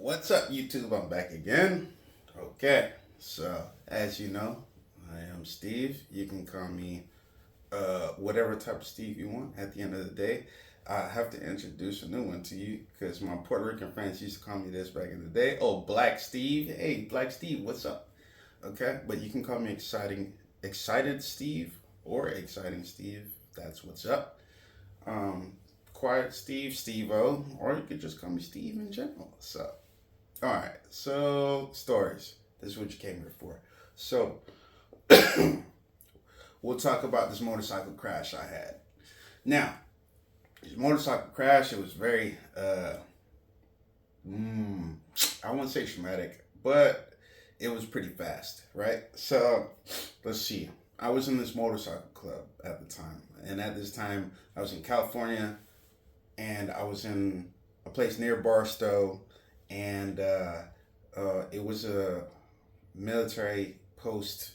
What's up, YouTube? I'm back again. Okay, so as you know, I am Steve. You can call me whatever type of Steve you want. At the end of the day, I have to introduce a new one to you because my Puerto Rican friends used to call me this back in the day. Oh, Black Steve. Hey, Black Steve, what's up? Okay, but you can call me Excited Steve or Exciting Steve. That's what's up. Um, Quiet Steve, Steve O, or you could just call me Steve in general. So. All right, so stories. This is what you came here for. So, we'll talk about this motorcycle crash I had. Now, this motorcycle crash, it was very, I won't say traumatic, but it was pretty fast, right? So, let's see. I was in this motorcycle club at the time. And at this time, I was in California and I was in a place near Barstow and it was a military post,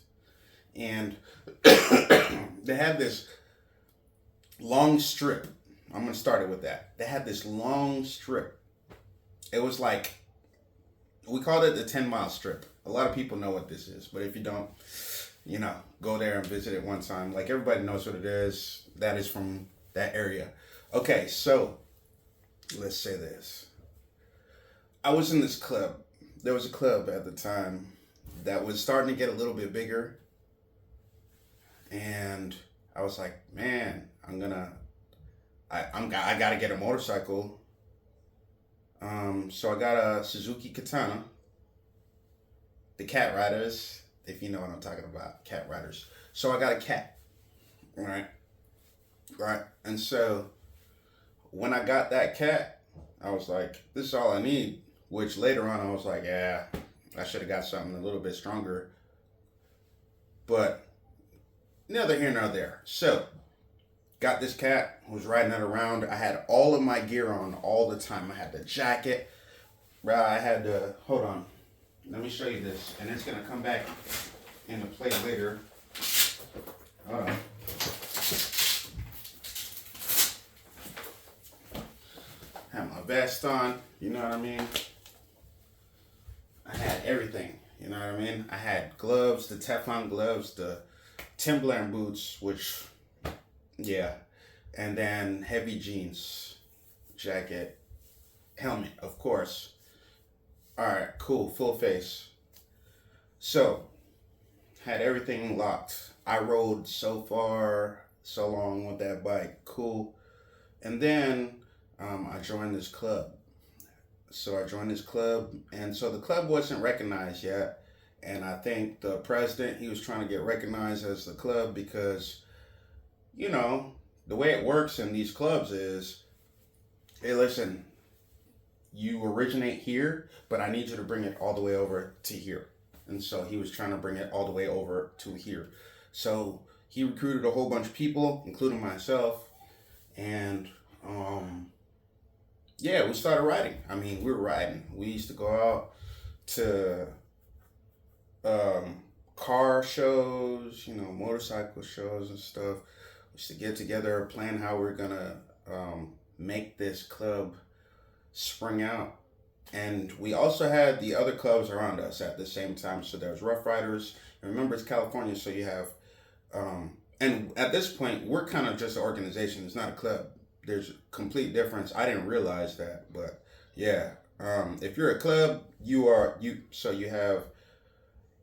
and they had this long strip. I'm gonna start it with that. They had this long strip. It was like we called it the 10 mile strip. A lot of people know what this is, but if you don't, go there and visit it one time. Like everybody knows what it is. That is from that area. Okay, so let's say this. I was in this club. There was a club at the time that was starting to get a little bit bigger, and I was like, man, I gotta get a motorcycle. So I got a Suzuki Katana, the Cat Riders, if you know what I'm talking about, Cat Riders. So I got a cat, right, right, and so when I got that cat, I was like, this is all I need. Which later on I was like, yeah, I should have got something a little bit stronger. But neither here nor there. So, got this cat, was riding it around. I had all of my gear on all the time. I had the jacket. I had the, hold on. Let me show you this. And it's going to come back into play later. Hold on. Have my vest on. You know what I mean? I had everything, you know what I mean? I had gloves, the Teflon gloves, the Timberland boots, which, yeah, and then heavy jeans, jacket, helmet, of course. All right, cool, full face. So, had everything locked. I rode so far, so long with that bike, cool. And then I joined this club. So I joined this club, and so the club wasn't recognized yet. And I think the president, he was trying to get recognized as the club because, you know, the way it works in these clubs is, hey, listen, you originate here, but I need you to bring it all the way over to here. And so he was trying to bring it all the way over to here. So he recruited a whole bunch of people, including myself, and yeah, we started riding. I mean, we were riding. We used to go out to car shows, motorcycle shows and stuff. We used to get together, plan how we are gonna make this club spring out. And we also had the other clubs around us at the same time. So there was Rough Riders. And remember, it's California, so you have, and at this point, we're kind of just an organization. It's not a club. There's a complete difference. I didn't realize that, but yeah. If you're a club, so you have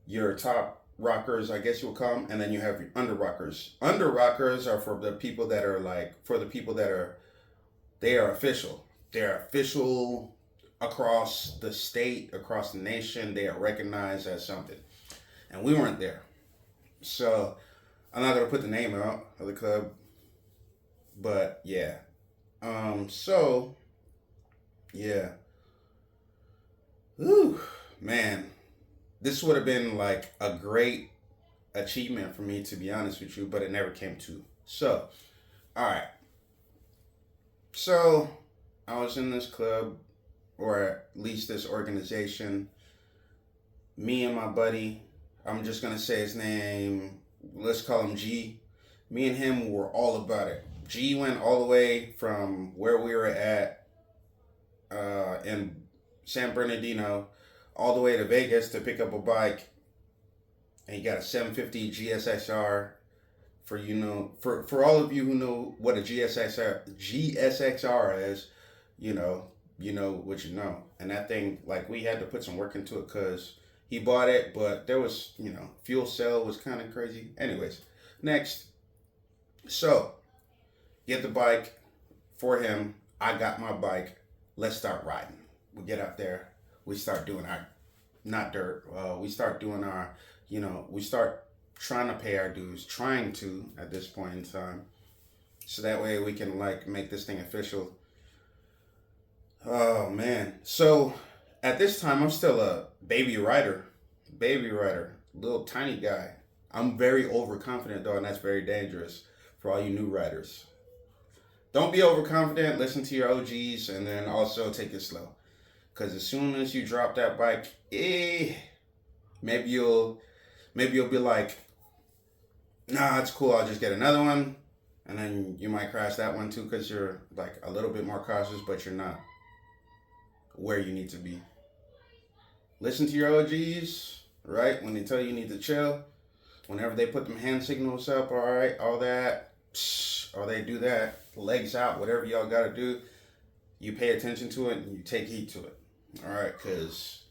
your top rockers, I guess you will call them, and then you have your under rockers. Under rockers are for the people that are they are official. They're official across the state, across the nation. They are recognized as something, and we weren't there. So I'm not gonna put the name out of the club, but yeah. So yeah. Ooh, man, this would have been like a great achievement for me, to be honest with you, but it never came to. So, all right. So I was in this club, or at least this organization. Me and my buddy, I'm just gonna say his name. Let's call him G. Me and him were all about it. G went all the way from where we were at in San Bernardino all the way to Vegas to pick up a bike, and you got a 750 GSXR. For all of you who know what a GSXR is, you know what you know. And that thing, like, we had to put some work into it because he bought it, but there was, fuel cell was kind of crazy. Anyways, next. So, get the bike for him. I got my bike. Let's start riding. We get out there. We start doing our, not dirt. We start doing our, we start trying to pay our dues. Trying to at this point in time, so that way we can make this thing official. Oh man! So at this time, I'm still a baby rider, little tiny guy. I'm very overconfident though, and that's very dangerous for all you new riders. Don't be overconfident. Listen to your OGs, and then also take it slow. Cause as soon as you drop that bike, maybe you'll be like, nah, it's cool. I'll just get another one, and then you might crash that one too, cause you're like a little bit more cautious, but you're not where you need to be. Listen to your OGs, right? When they tell you need to chill, whenever they put them hand signals up, all right, all that, or they do that, legs out, whatever y'all got to do, you pay attention to it and you take heed to it, all right? Because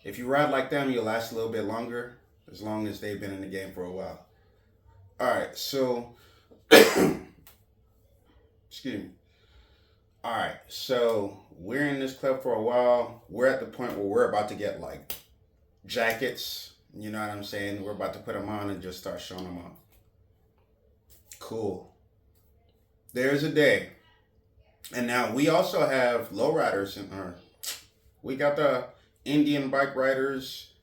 if you ride like them, you'll last a little bit longer, as long as they've been in the game for a while. All right, so, excuse me. All right, so we're in this club for a while. We're at the point where we're about to get jackets. You know what I'm saying? We're about to put them on and just start showing them off. Cool. There's a day. And now we also have lowriders we got the Indian bike riders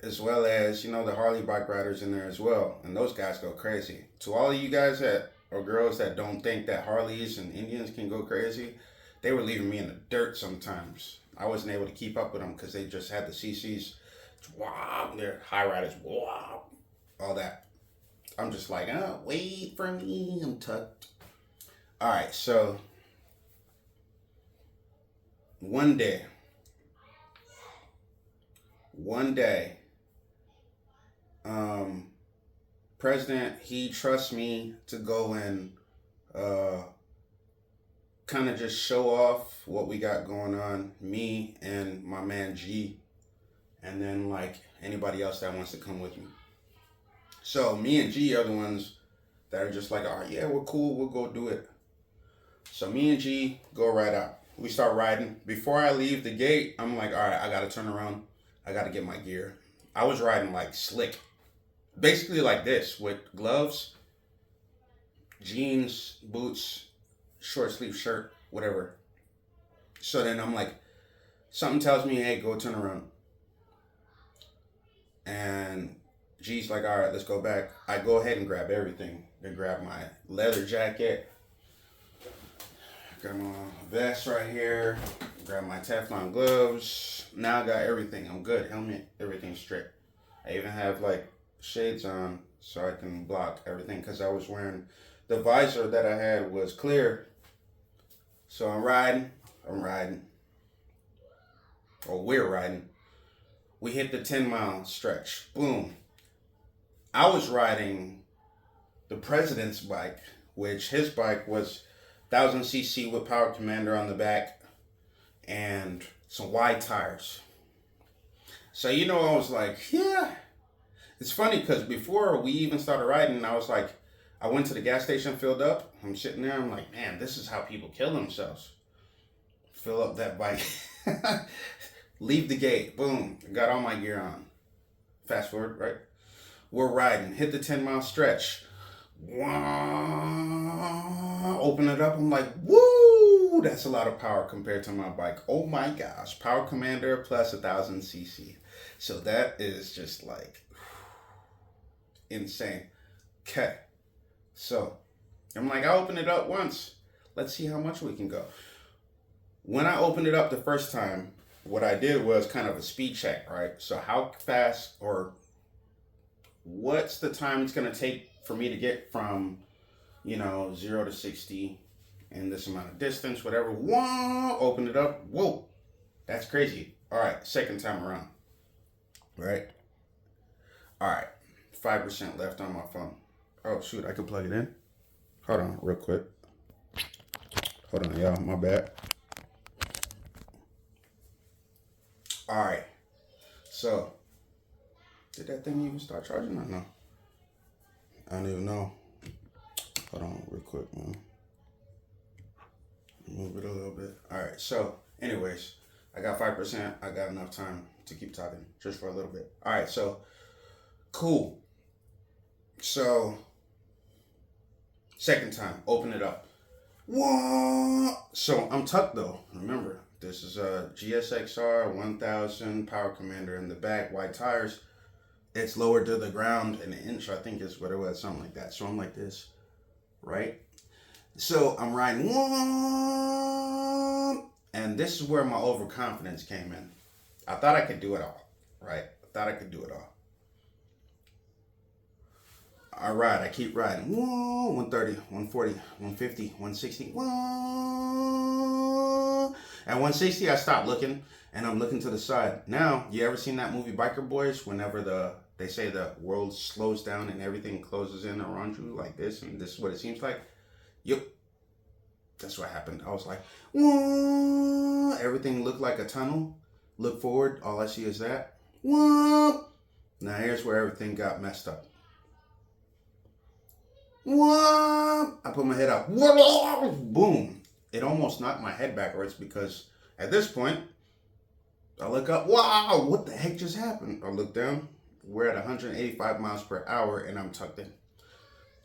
as well as, the Harley bike riders in there as well. And those guys go crazy. To all of you guys or girls that don't think that Harleys and Indians can go crazy, they were leaving me in the dirt sometimes. I wasn't able to keep up with them because they just had the CCs. Wow, they're high riders. Wow, all that. I'm just like, wait for me. I'm tucked. All right, so one day, President, he trusts me to go and kind of just show off what we got going on, me and my man G, and then anybody else that wants to come with me. So me and G are the ones that are just like, all right, yeah, we're cool, we'll go do it. So me and G go right out. We start riding. Before I leave the gate, I'm like, all right, I gotta turn around. I gotta get my gear. I was riding slick. Basically like this, with gloves, jeans, boots, short sleeve shirt, whatever. So then I'm like, something tells me, hey, go turn around. And G's like, all right, let's go back. I go ahead and grab everything. I grab my leather jacket, grab my vest right here, grab my Teflon gloves. Now I got everything. I'm good. Helmet, everything's straight. I even have shades on so I can block everything because I was wearing the visor that I had was clear. So I'm riding, or we're riding. We hit the 10-mile stretch. Boom. I was riding the president's bike, which his bike was 1000cc with Power Commander on the back and some wide tires. So, I was like, yeah. It's funny because before we even started riding, I was like, I went to the gas station, filled up. I'm sitting there, I'm like, man, this is how people kill themselves. Fill up that bike. Leave the gate. Boom. Got all my gear on. Fast forward, right? We're riding. Hit the 10-mile stretch. Open it up. I'm like, woo! That's a lot of power compared to my bike. Oh my gosh. Power Commander plus 1000cc. So that is just insane. Okay. So I'm like, I opened it up once. Let's see how much we can go. When I opened it up the first time, what I did was kind of a speed check, right? So how fast or what's the time it's going to take for me to get from, 0 to 60 in this amount of distance, whatever. Whoa, open it up. Whoa. That's crazy. All right, second time around. Right? All right. 5% left on my phone. Oh, shoot, I can plug it in. Hold on, real quick. Hold on, y'all. My bad. All right. So, did that thing even start charging or no? I don't even know. Hold on, real quick, man. Move it a little bit. All right. So, anyways, I got 5%. I got enough time to keep talking just for a little bit. All right. So, cool. So, second time, open it up. What? So, I'm tucked though. Remember, this is a GSXR 1000 Power Commander in the back, white tires. It's lowered to the ground an inch, I think is what it was, something like that. So, I'm like this, right? So I'm riding, and this is where my overconfidence came in. I thought I could do it all, right? I thought I could do it all. I ride, I keep riding. 130, 140, 150, 160. At 160, I stopped looking, and I'm looking to the side. Now, you ever seen that movie Biker Boys? Whenever they say the world slows down and everything closes in around you like this, and this is what it seems like. Yep. That's what happened. I was like, whoa. Everything looked like a tunnel. Look forward. All I see is that. Whoa. Now here's where everything got messed up. Whoa. I put my head up. Whoa. Boom. It almost knocked my head backwards because at this point, I look up. Wow. What the heck just happened? I look down. We're at 185 miles per hour and I'm tucked in.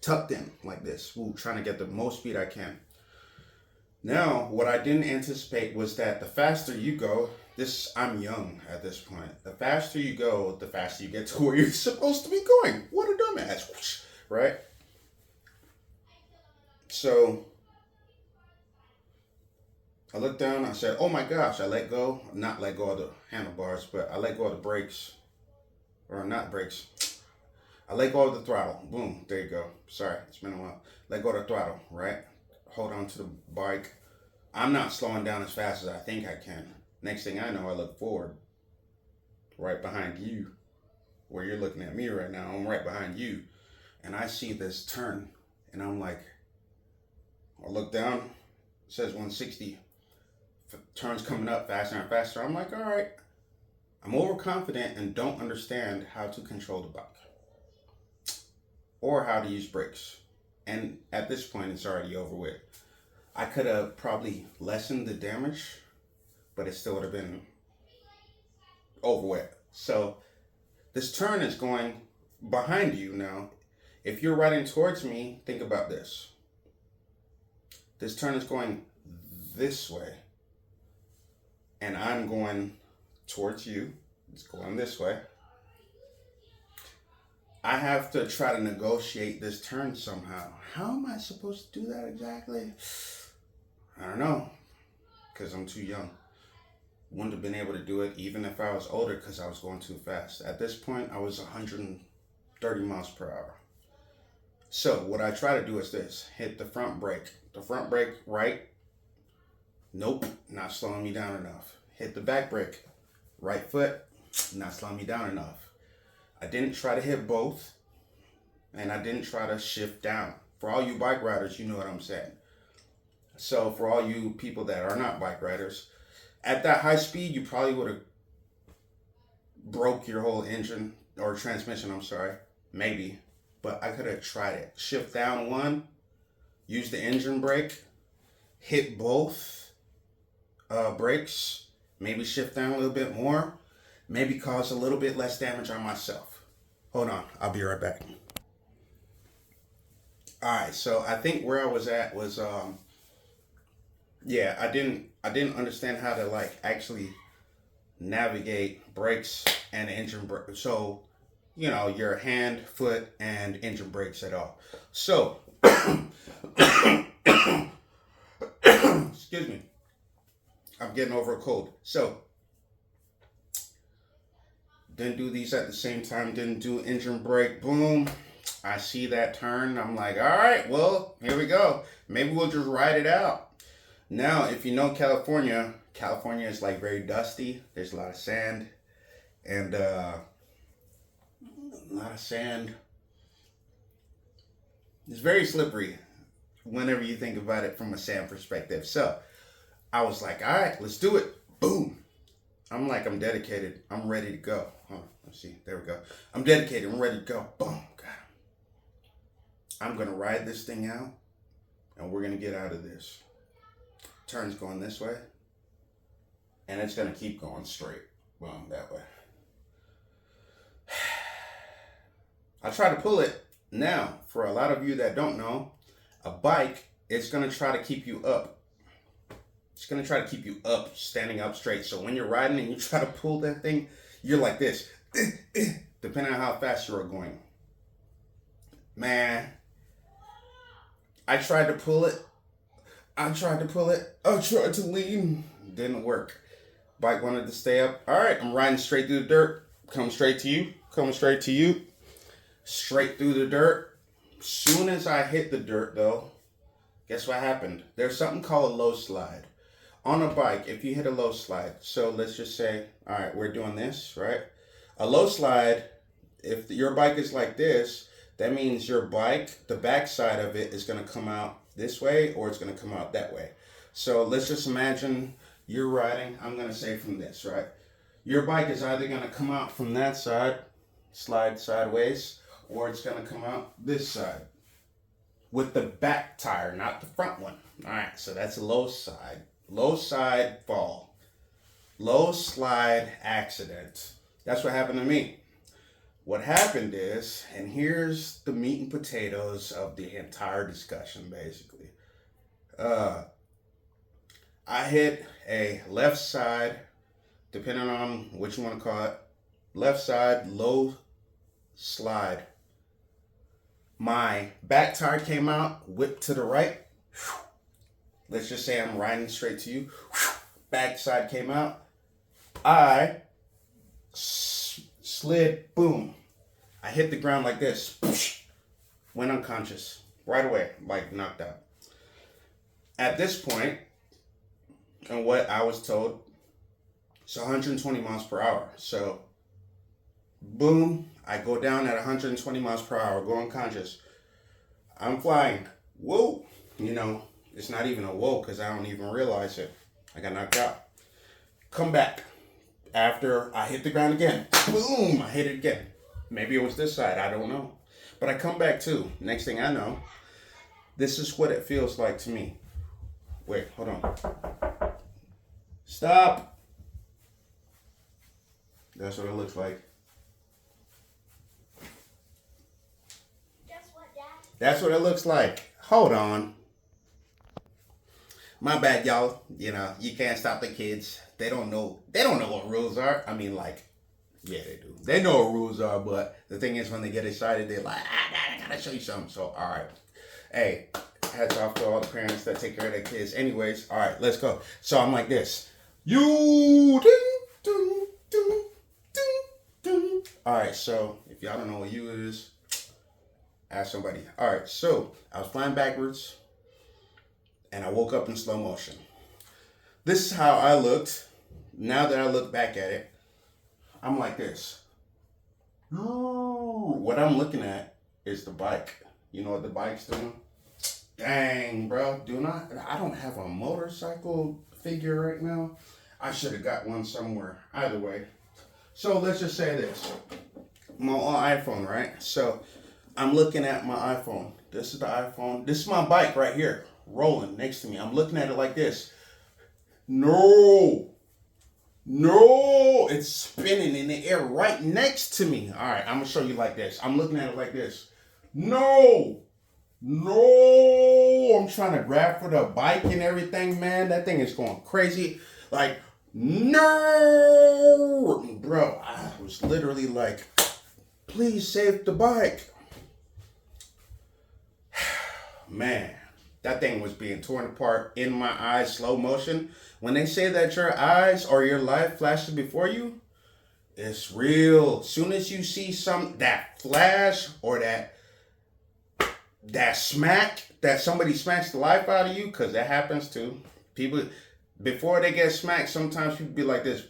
Tucked in like this, trying to get the most speed I can. Now, what I didn't anticipate was that the faster you go, I'm young at this point. The faster you go, the faster you get to where you're supposed to be going. What a dumbass, right? So, I looked down, I said, oh my gosh, I let go. Not let go of the handlebars, but I let go of the brakes. Or not brakes. I let go of the throttle. Boom. There you go. Sorry, it's been a while. Let go of the throttle, right? Hold on to the bike. I'm not slowing down as fast as I think I can. Next thing I know, I look forward. Right behind you. Where you're looking at me right now. I'm right behind you. And I see this turn. And I'm like, I look down. It says 160. Turns coming up faster and faster. I'm like, all right. I'm overconfident and don't understand how to control the bike. Or how to use brakes. And at this point, it's already over with. I could have probably lessened the damage, but it still would have been over with. So this turn is going behind you now. If you're riding towards me, think about this. This turn is going this way. And I'm going towards you. It's going this way. I have to try to negotiate this turn somehow. How am I supposed to do that exactly? I don't know, because I'm too young. Wouldn't have been able to do it even if I was older because I was going too fast. At this point, I was 130 miles per hour. So what I try to do is this. Hit the front brake. The front brake, right? Nope, not slowing me down enough. Hit the back brake. Right foot, not slowing me down enough. I didn't try to hit both, and I didn't try to shift down. For all you bike riders, you know what I'm saying. So for all you people that are not bike riders, at that high speed, you probably would have broke your whole engine or transmission, I'm sorry, maybe. But I could have tried it. Shift down one, use the engine brake, hit both brakes, maybe shift down a little bit more, maybe cause a little bit less damage on myself. Hold on, I'll be right back. All right, so I think where I was at was, yeah, I didn't understand how to like actually navigate brakes and engine brake. So, you know, your hand, foot, and engine brakes at all. So, excuse me, I'm getting over a cold. So, didn't do these at the same time, didn't do engine brake, boom. I see that turn, I'm like, all right, well, here we go. Maybe we'll just ride it out. Now, if you know California, California is like very dusty. There's a lot of sand and a lot of sand. It's very slippery whenever you think about it from a sand perspective. So I was like, all right, let's do it. Boom. I'm like, I'm dedicated. I'm ready to go. Let's see. There we go. I'm dedicated. I'm ready to go. Boom. God. I'm going to ride this thing out and we're going to get out of this. Turn's going this way and it's going to keep going straight. Boom, that way. I try to pull it. Now, for a lot of you that don't know, a bike is going to try to keep you up. It's going to try to keep you up, standing up straight. So when you're riding and you try to pull that thing, you're like this, depending on how fast you're going. Man, I tried to pull it. I tried to lean. Didn't work. Bike wanted to stay up. All right, I'm riding straight through the dirt. Coming straight to you. Straight through the dirt. Soon as I hit the dirt, though, guess what happened? There's something called a low slide. On a bike, if you hit a low slide, so let's just say, all right, we're doing this, right? A low slide, if your bike is like this, that means your bike, the back side of it is going to come out this way or it's going to come out that way. So let's just imagine you're riding, I'm going to say from this, right? Your bike is either going to come out from that side, slide sideways, or it's going to come out this side with the back tire, not the front one. All right, so that's a low side fall, low slide accident. That's what happened to me. What happened is, and here's the meat and potatoes of the entire discussion, basically. I hit a left side, depending on what you want to call it, left side, low slide. My back tire came out, whipped to the right. Let's just say I'm riding straight to you. Back side came out. I slid, boom. I hit the ground like this. Went unconscious right away, like knocked out. At this point, and what I was told, it's 120 miles per hour. So, boom, I go down at 120 miles per hour, go unconscious. I'm flying. Whoa. You know, it's not even a whoa because I don't even realize it. I got knocked out. Come back. After I hit the ground again. Boom, I hit it again. Maybe it was this side, I don't know. But I come back too. Next thing I know, this is what it feels like to me. Wait, hold on. Stop. That's what it looks like. Guess what, Dad? That's what it looks like. Hold on. My bad, y'all. You know, you can't stop the kids. They don't know what rules are. I mean, like, yeah, they do. They know what rules are, but the thing is, when they get excited, they're like, I gotta show you something. So, all right. Hey, hats off to all the parents that take care of their kids. Anyways, all right, let's go. So I'm like this. You. All right, so if y'all don't know what you is, ask somebody. All right, so I was flying backwards, and I woke up in slow motion. This is how I looked. Now that I look back at it, I'm like this. What I'm looking at is the bike. You know what the bike's doing? Dang, bro. I don't have a motorcycle figure right now. I should have got one somewhere. Either way. So let's just say this. My iPhone, right? So I'm looking at my iPhone. This is the iPhone. This is my bike right here, rolling next to me. I'm looking at it like this. No, it's spinning in the air right next to me. All right, I'm gonna show you like this. I'm looking at it like this. No, I'm trying to grab for the bike and everything, man. That thing is going crazy. Like, no, bro. I was literally like, please save the bike. Man, that thing was being torn apart in my eyes, slow motion. When they say that your eyes or your life flashes before you, it's real. As soon as you see that flash or that smack, that somebody smacks the life out of you, because that happens too. People, before they get smacked, sometimes people be like this,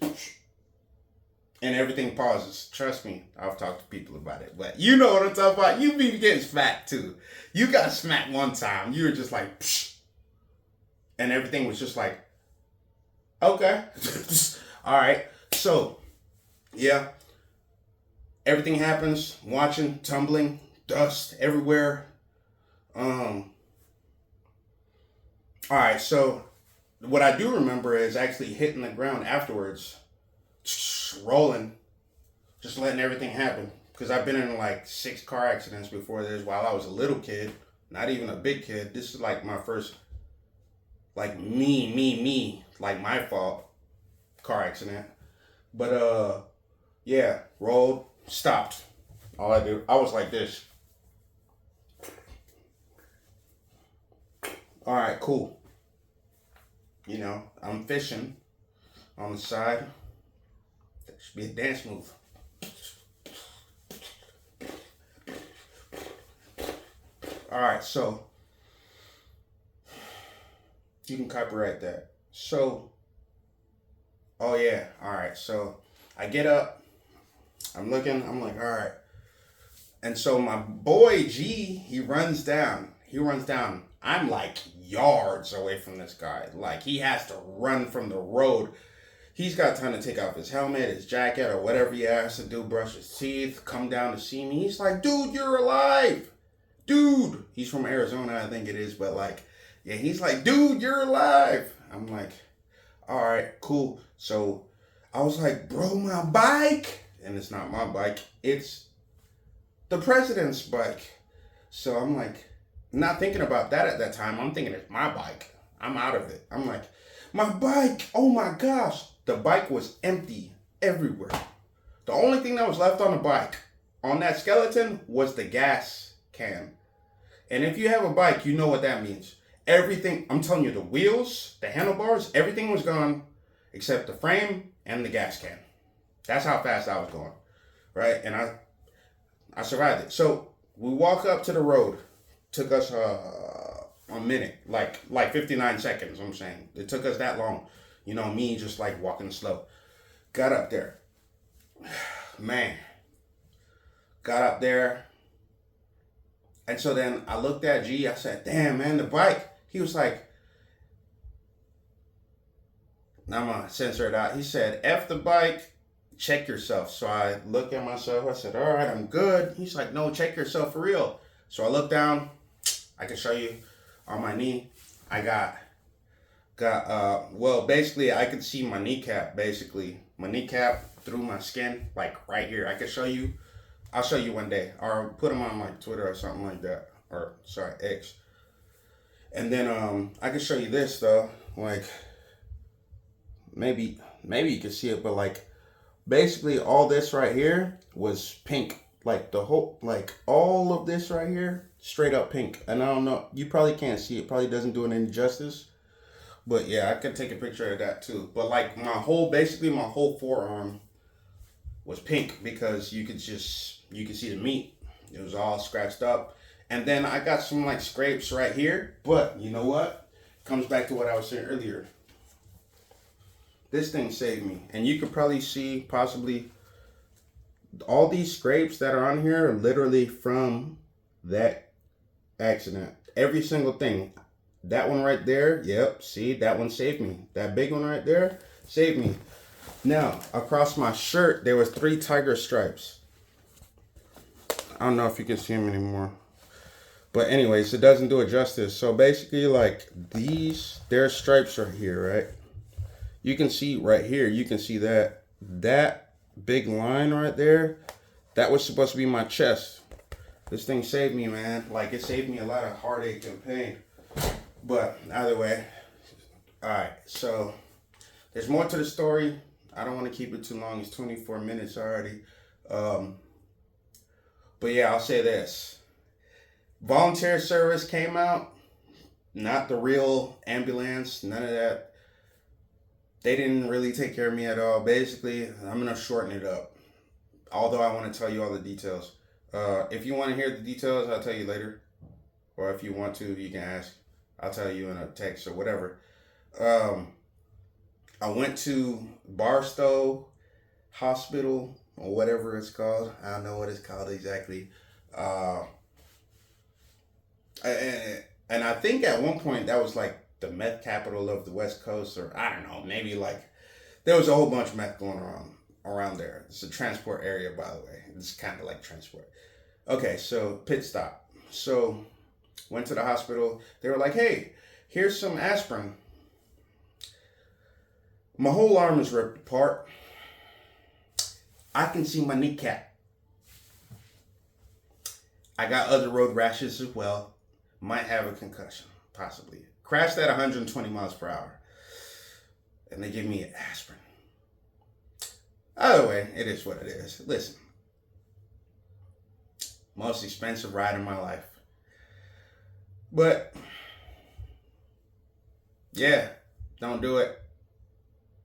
and everything pauses. Trust me, I've talked to people about it. But you know what I'm talking about. You be getting smacked too. You got smacked one time. You were just like, and everything was just like, okay. All right. So, yeah. Everything happens. Watching, tumbling, dust everywhere. All right. So, what I do remember is actually hitting the ground afterwards, rolling, just letting everything happen. Because I've been in like 6 car accidents before this while I was a little kid, not even a big kid. This is like my first, like me, like my fault car accident. But yeah, rolled, stopped. All I do, I was like this. All right, cool. You know, I'm fishing on the side. That should be a dance move. All right, so you can copyright that. So, oh yeah, all right. So I get up, I'm looking, I'm like, all right. And so my boy G, he runs down. I'm like yards away from this guy. Like he has to run from the road. He's got time to take off his helmet, his jacket, or whatever he has to do, brush his teeth, come down to see me. He's like, dude, you're alive. Dude. He's from Arizona, I think it is, but like, yeah, he's like, dude, you're alive. I'm like, all right, cool. So I was like, bro, my bike. And it's not my bike. It's the president's bike. So I'm like, not thinking about that at that time. I'm thinking it's my bike. I'm out of it. I'm like, my bike. Oh my gosh. The bike was empty everywhere. The only thing that was left on the bike, on that skeleton, was the gas can. And if you have a bike, you know what that means. Everything, I'm telling you, the wheels, the handlebars, everything was gone except the frame and the gas can. That's how fast I was going, right? And I survived it. So we walk up to the road. Took us a minute, like 59 seconds, I'm saying. It took us that long. You know, me just like walking slow. Got up there. Man. Got up there. And so then I looked at G. I said, damn, man, the bike. He was like, I'm going to censor it out. He said, F the bike, check yourself. So I looked at myself. I said, all right, I'm good. He's like, no, check yourself for real. So I looked down. I can show you on my knee. I got well, basically I could see my kneecap, basically. My kneecap through my skin, like right here. I could show you. I'll show you one day. Or put them on my Twitter or something like that. Or, sorry, X. And then I can show you this, though. Like, maybe you can see it, but like, basically all this right here was pink. Like the whole, like all of this right here, straight up pink. And I don't know, you probably can't see it. Probably doesn't do it any justice. But yeah, I could take a picture of that too. But like basically my whole forearm was pink because you could see the meat. It was all scratched up. And then I got some like scrapes right here. But you know what? Comes back to what I was saying earlier. This thing saved me. And you could probably see possibly all these scrapes that are on here are literally from that accident. Every single thing. That one right there, yep, see, that one saved me. That big one right there saved me. Now, across my shirt, there was 3 tiger stripes. I don't know if you can see them anymore. But anyways, it doesn't do it justice. So basically, like, there's stripes right here, right? You can see right here, you can see that big line right there, that was supposed to be my chest. This thing saved me, man. Like, it saved me a lot of heartache and pain. But either way, all right, so there's more to the story. I don't want to keep it too long. It's 24 minutes already. But yeah, I'll say this. Volunteer service came out. Not the real ambulance. None of that. They didn't really take care of me at all. Basically, I'm going to shorten it up. Although I want to tell you all the details. If you want to hear the details, I'll tell you later. Or if you want to, you can ask. I'll tell you in a text or whatever. I went to Barstow Hospital or whatever it's called. I don't know what it's called exactly. Uh, and I think at one point that was like the meth capital of the West Coast, or I don't know, maybe like there was a whole bunch of meth going around there. It's a transport area, by the way. It's kind of like transport. Okay, so pit stop. So went to the hospital. They were like, "Hey, here's some aspirin." My whole arm is ripped apart. I can see my kneecap. I got other road rashes as well. Might have a concussion, possibly. Crashed at 120 miles per hour. And they give me aspirin. Either way, it is what it is. Listen, most expensive ride in my life. But, yeah, don't do it.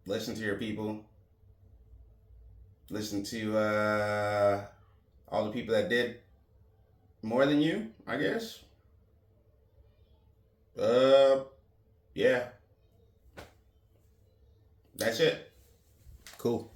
Listen to your people. Listen to all the people that did more than you, I guess. Yeah. That's it. Cool.